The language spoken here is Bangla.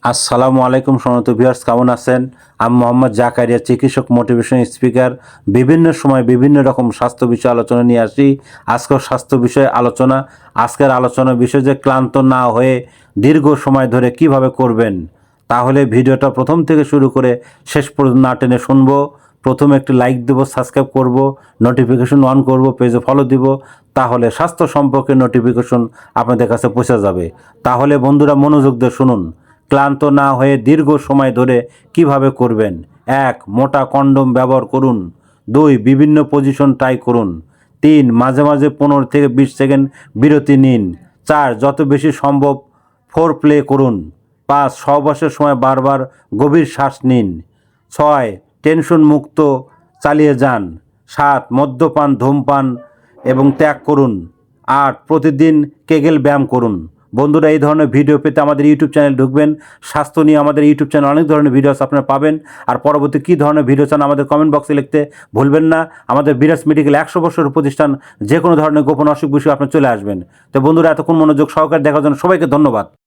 আসসালামু আলাইকুম সম্মানিত ভিউয়ার্স, কেমন আছেন? আমি মোহাম্মদ জাকারিয়া, চিকিৎসক, মোটিভেশন স্পিকার। বিভিন্ন সময় বিভিন্ন রকম স্বাস্থ্য বিষয়ে আলোচনা নিয়ে আসি। আজকের স্বাস্থ্য বিষয়ে আলোচনা। আজকের আলোচনার বিষয় যে ক্লান্ত না হয়ে দীর্ঘ সময় ধরে কিভাবে করবেন। তাহলে ভিডিওটা প্রথম থেকে শুরু করে শেষ পর্যন্ত না টেনে শুনবো। প্রথমে একটি লাইক দেব, সাবস্ক্রাইব করব, নোটিফিকেশন অন করব, পেজে ফলো দিব। তাহলে স্বাস্থ্য সম্পর্কে নোটিফিকেশন আপনাদের কাছে পৌঁছে যাবে। তাহলে বন্ধুরা মনোযোগ দিয়ে শুনুন। ক্লান্ত না হয়ে দীর্ঘ সময় ধরে কিভাবে করবেন। 1. মোটা কন্ডোম ব্যবহার করুন। 2. বিভিন্ন পজিশন ট্রাই করুন। 3. মাঝে মাঝে 15 থেকে 20 সেকেন্ড বিরতি নিন। 4. যত বেশি সম্ভব ফোর প্লে করুন। 5. সহবাসের সময় বারবার গভীর শ্বাস নিন। 6. টেনশন মুক্ত চালিয়ে যান। 7. মদ্যপান, ধূমপান এবং ত্যাগ করুন। 8. প্রতিদিন কেগেল ব্যায়াম করুন। বন্ধুরা, এই ধরনের ভিডিও পেতে আমাদের ইউটিউব চ্যানেল ঢুকবেন। স্বাস্থ্য নিয়ে আমাদের ইউটিউব চ্যানেল অনেক ধরনের ভিডিওস আপনারা পাবেন। আর পরবর্তী কী ধরনের ভিডিও চান আমাদের কমেন্ট বক্সে লিখতে ভুলবেন না। আমাদের বিরাজ মেডিকেল 100 বছরের প্রতিষ্ঠান। যে কোনো ধরনের গোপন অসুখ বিষয়ে আপনি চলে আসবেন। তো বন্ধুরা, এতক্ষণ মনোযোগ সহকারে দেখার জন্য সবাইকে ধন্যবাদ।